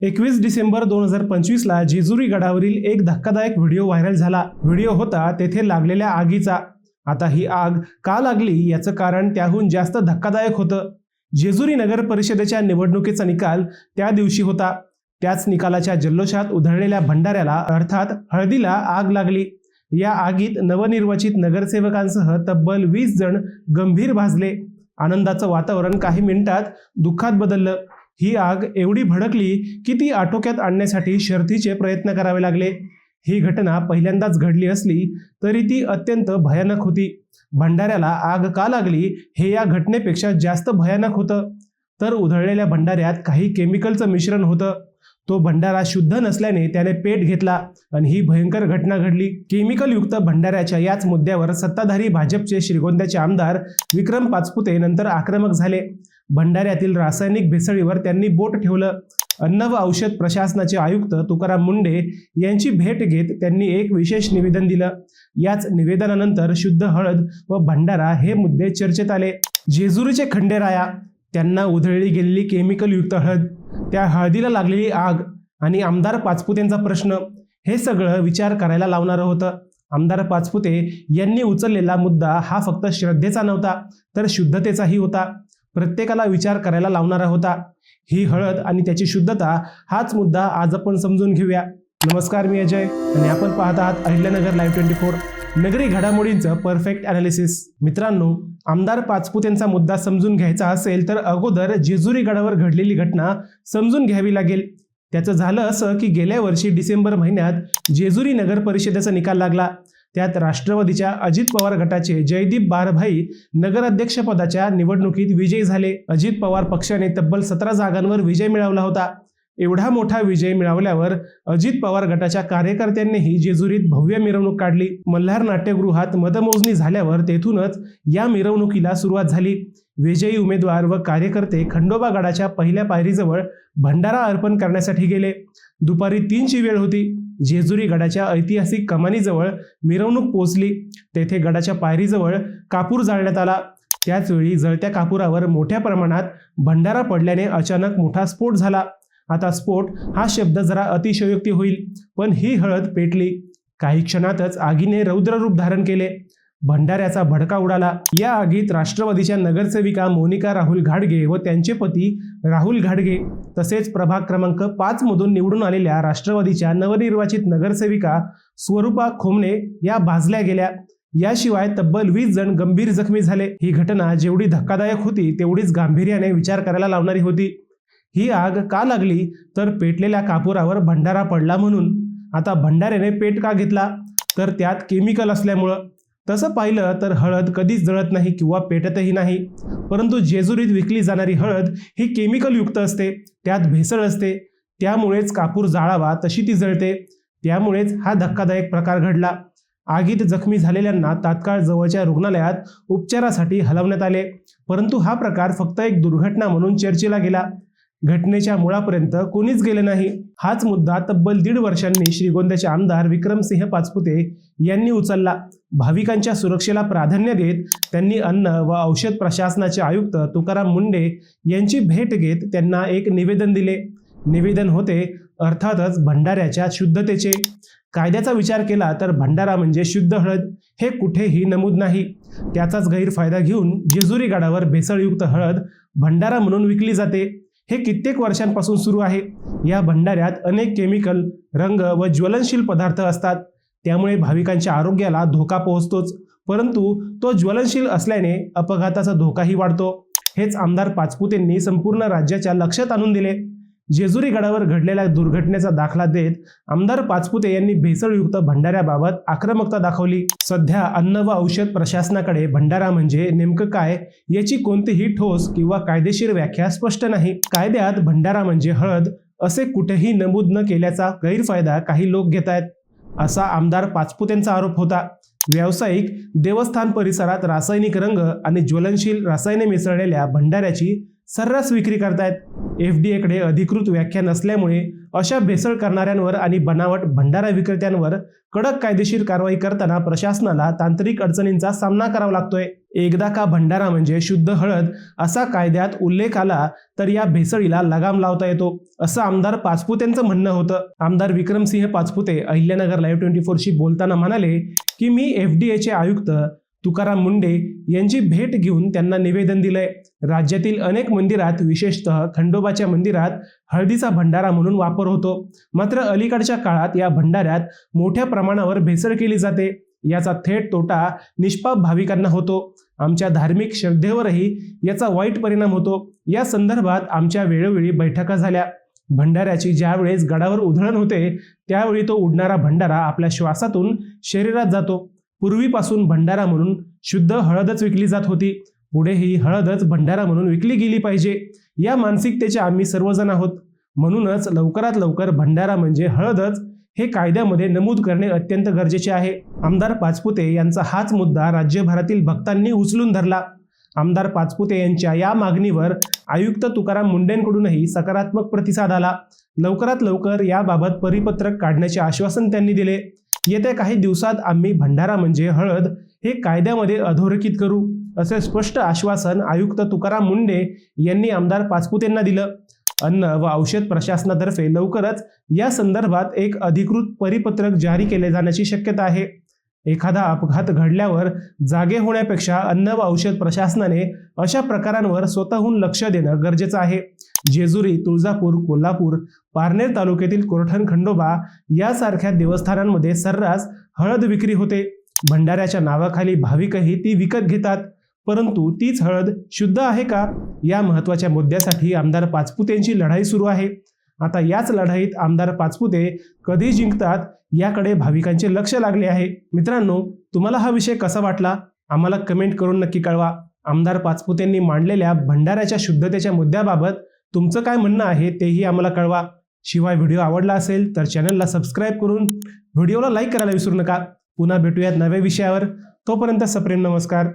21 डिसेंबर 2025 ला जेजुरी गडावरील एक धक्कादायक व्हिडिओ व्हायरल झाला। व्हिडिओ होता तेथे लागलेल्या आगीचा। आता ही आग का लागली याचं कारण त्याहून जास्त धक्कादायक होतं। जेजुरी नगर परिषदेच्या निवडणुकीचा निकाल त्या दिवशी होता। त्याच निकालाच्या जल्लोषात उधळलेल्या भंडाऱ्याला अर्थात हळदीला आग लागली। या आगीत नवनिर्वाचित नगरसेवकांसह तब्बल 20 जण गंभीर भाजले। आनंदाचं वातावरण काही मिनिटात दुःखात बदललं। ही आग एवढी भडकली की ती आटोक्यात आणण्यासाठी शर्थीचे प्रयत्न करावे लागले। ही घटना पहिल्यांदाच घडली असली तरी ती अत्यंत भयानक होती। भंडाऱ्याला आग का लागली हे या घटनेपेक्षा जास्त भयानक होतं। तर उधळलेल्या भंडाऱ्यात काही केमिकलचं मिश्रण होतं। तो भंडारा शुद्ध नसल्याने त्याने पेट घेतला आणि ही भयंकर घटना घडली। केमिकल युक्त भंडाऱ्याच्या याच मुद्द्यावर सत्ताधारी भाजपचे श्रीगोंद्याचे आमदार विक्रम पाचपुते नंतर आक्रमक झाले। भंडाऱ्यातील रासायनिक भेसळीवर त्यांनी बोट ठेवलं। अन्न व औषध प्रशासनाचे आयुक्त तुकाराम मुंढे यांची भेट घेत त्यांनी एक विशेष निवेदन दिलं। याच निवेदनानंतर शुद्ध हळद व भंडारा हे मुद्दे चर्चेत आले। जेजुरीचे खंडेराया, त्यांना उधळली गेलेली केमिकल युक्त हळद, त्या हळदीला लागलेली आग आणि आमदार पाचपुतेंचा प्रश्न, हे सगळं विचार करायला लावणारं होतं। आमदार पाचपुते यांनी उचललेला मुद्दा हा फक्त श्रद्धेचा नव्हता तर शुद्धतेचाही होता। प्रत्येकाला विचार करायला लावणारा होता। ही हळद आणि त्याची शुद्धता हाच मुद्दा आज आपण समजून घेऊया। नमस्कार, मी अजय आणि आपण पाहत आहात अहिल्यानगर लाईव्ह 24, नगरी घडामोडींचं परफेक्ट ॲनालिसिस। मित्रांनो, आमदार पाचपुतेंचा मुद्दा समजून घ्यायचा असेल तर अगोदर जेजुरी गडावर घडलेली घटना समजून घ्यावी लागेल। त्याचं झालं असं की गेल्या वर्षी डिसेंबर महिन्यात जेजुरी नगर परिषदेचा निकाल लागला। त्यात राष्ट्रवादीच्या अजित पवार गटाचे जयदीप बारभाई नगराध्यक्षपदाच्या निवडणुकीत विजयी झाले। अजित पवार पक्षाने तब्बल 17 जागांवर विजय मिळवला होता। एवढा मोठा विजय मिळवल्यावर अजित पवार गटाच्या कार्यकर्त्यांनीही जेजुरीत भव्य मिरवणूक काढली। मल्हार नाट्यगृहात मतमोजणी झाल्यावर तेथूनच या मिरवणुकीला सुरुवात झाली। विजयी उमेदवार व कार्यकर्ते खंडोबा गडाच्या पहिल्या पायरीजवळ भंडारा अर्पण करण्यासाठी गेले। दुपारी 3ची वेळ होती। जेजुरी गडाच्या ऐतिहासिक कमानीजवळ मिरवणूक पोहोचली। तेथे गडाच्या पायरीजवळ कापूर जाळण्यात आला। त्याचवेळी जळत्या कापुरावर मोठ्या प्रमाणात भंडारा पडल्याने अचानक मोठा स्फोट झाला। आता स्फोट हा शब्द जरा अतिशयोक्ती होईल, पण ही हळद पेटली। काही क्षणातच आगीने रौद्र रूप धारण केले। भंडाऱ्याचा भडका उडाला। या आगीत राष्ट्रवादीच्या नगरसेविका मोनिका राहुल घाडगे व त्यांचे पती राहुल घाडगे तसेच प्रभाग क्रमांक 5 मधून निवडून आलेल्या राष्ट्रवादीच्या नवनिर्वाचित नगरसेविका स्वरूपा खोमणे या भाजल्या गेल्या। याशिवाय तब्बल 20 जण गंभीर जखमी झाले। ही घटना जेवढी धक्कादायक होती तेवढीच गांभीर्याने विचार करायला लावणारी होती। ही आग का लागली तर पेटलेल्या कापुरावर भंडारा पडला म्हणून। आता भंडाऱ्याने पेट का घेतला तर त्यात केमिकल असल्यामुळं। तसं पाहिलं तर हळद कधीच जळत नाही किंवा पेटतही नाही, परंतु जेजुरीत विकली जाणारी हळद ही केमिकल युक्त असते, त्यात भेसळ असते। त्यामुळेच कापूर जाळावा तशी ती जळते। त्यामुळेच हा धक्कादायक प्रकार घडला। आगीत जखमी झालेल्यांना तात्काळ जवळच्या रुग्णालयात उपचारासाठी हलवण्यात आले, परंतु हा प्रकार फक्त एक दुर्घटना म्हणून चर्चेला गेला। घटनेच्या मुळापर्यंत कोणीच गेले नाही। हाच मुद्दा तब्बल 1.5 वर्षांनी श्रीगोंद्याचे आमदार विक्रमसिंह पाचपुते यांनी उचलला। भाविकांच्या सुरक्षेला प्राधान्य देत त्यांनी अन्न व औषध प्रशासनाचे आयुक्त तुकाराम मुंढे यांची भेट घेत त्यांना एक निवेदन दिले। निवेदन होते अर्थातच भंडाऱ्याच्या शुद्धतेचे। कायद्याचा विचार केला तर भंडारा म्हणजे शुद्ध हळद हे कुठेही नमूद नाही। त्याचाच गैरफायदा घेऊन जेजुरी गडावर भेसळयुक्त हळद भंडारा म्हणून विकली जाते। हे कित्येक वर्षांपासून सुरू आहे। या भंडाऱ्यात अनेक केमिकल, रंग व ज्वलनशील पदार्थ असतात, त्यामुळे भाविकांच्या आरोग्याला धोका पोहोचतोच, परंतु तो ज्वलनशील असल्याने अपघाताचा धोकाही वाढतो। हेच आमदार पाचपुतेंनी संपूर्ण राज्याच्या लक्षात आणून दिले। जेजुरी गडावर घडलेल्या दुर्घटनेचा दाखला देत आमदार पाचपुते यांनी भेसळयुक्त भंडाऱ्याबाबत आक्रमकता दाखवली। सध्या अन्न व औषध प्रशासनाकडे भंडारा म्हणजे नेमकं काय याची कोणतीही ठोस किंवा कायदेशीर व्याख्या स्पष्ट नाही। कायद्यात भंडारा म्हणजे हळद असे कुठेही नमूद न केल्याचा गैरफायदा काही लोक घेत आहेत, असा आमदार पाचपुतेंचा आरोप होता। व्यावसायिक देवस्थान परिसरात रासायनिक रंग आणि ज्वलनशील रसायने मिसळलेल्या भंडाऱ्याची सर्रास विक्री करतायत। FDA कडे अधिकृत व्याख्या नसल्यामुळे अशा भेसळ करणाऱ्यांवर आणि बनावट भंडारा विक्रेत्यांवर कडक कायदेशीर कारवाई करताना प्रशासनाला तांत्रिक अडचणींचा सामना करावा लागतोय। एकदा का भंडारा म्हणजे शुद्ध हळद असा कायद्यात उल्लेख आला तर या भेसळीला लगाम लावता येतो, असं आमदार पाचपुतेंचं म्हणणं होतं. आमदार विक्रमसिंह पाचपुते अहिल्यानगर लाईव्ह 24शी बोलताना म्हणाले की मी FDAचे आयुक्त तुकाराम मुंडे यांची भेट घेऊन त्यांना निवेदन दिलंय. राज्यातील अनेक मंदिरात विशेषतः खंडोबाच्या मंदिरात हळदीचा भंडारा म्हणून वापर होतो. मात्र अलीकडच्या काळात या भंडाऱ्यात मोठ्या प्रमाणावर भेसळ केली जाते. याचा थेट तोटा निष्पाप भाविकांना होतो. आमच्या धार्मिक श्रद्धेवरही याचा वाईट परिणाम होतो. या संदर्भात आमच्या वेळोवेळी बैठका झाल्या. भंडाऱ्याची ज्यावेळेस गडावर उधळण होते त्यावेळी तो उडणारा भंडारा आपल्या श्वासातून शरीरात जातो. पूर्वीपासून भंडारा म्हणून शुद्ध हळदच विकली जात होती. पुढे ही हळदच भंडारा म्हणून विकली गेली पाहिजे या मानसिकतेचे आम्ही सर्वजण आहोत. म्हणूनच लवकरात लवकर भंडारा म्हणजे हळदच हे कायद्यामध्ये नमूद करणे अत्यंत गरजेचे आहे. आमदार पाचपुते यांचा हाच मुद्दा राज्यभरातील भक्तांनी उचलून धरला. आमदार पाचपुते यांच्या या मागणीवर आयुक्त तुकाराम मुंडेंकडूनही सकारात्मक प्रतिसाद आला. लवकरात लवकर याबाबत परिपत्रक काढण्याचे आश्वासन त्यांनी दिले. येत्या काही दिवसात आम्ही भंडारा म्हणजे हळद हे कायद्यामध्ये अधोरेखित करू, असे स्पष्ट आश्वासन आयुक्त तुकाराम मुंडे यांनी आमदार पाचपुतेंना दिलं. अन्न व औषध प्रशासनातर्फे लवकरच या संदर्भात एक अधिकृत परिपत्रक जारी केले जाण्याची शक्यता आहे. एखादा अपघात घडल्यावर जागे होण्यापेक्षा अन्न व औषध प्रशासनाने अशा प्रकारांवर स्वतःहून लक्ष देणं गरजेचं आहे. जेजुरी, तुळजापूर, कोल्हापूर, पारनेर तालुक्यातील कोरठण खंडोबा यासारख्या देवस्थानांमध्ये सर्रास हळद विक्री होते. भंडाऱ्याच्या नावाखाली भाविकही ती विकत घेतात. परंतु तीच हळद शुद्ध आहे का, या महत्त्वाच्या मुद्द्यासाठी आमदार पाचपुतेंची लढाई सुरू आहे. आता याच लढाईत आमदार पाचपुते कधी जिंकतात याकडे भाविकांचे लक्ष लागले आहे. मित्रांनो, तुम्हाला हा विषय कसा वाटला आम्हाला कमेंट करून नक्की कळवा. आमदार पाचपुतेंनी मांडलेल्या भंडाऱ्याच्या शुद्धतेच्या मुद्द्याबाबत तुमचं काय म्हणणं आहे तेही आम्हाला कळवा. शिवाय व्हिडिओ आवडला असेल तर चॅनलला सबस्क्राईब करून व्हिडिओला लाईक करायला विसरू नका. पुन्हा भेटूयात नव्या विषयावर. तोपर्यंत सप्रेम नमस्कार.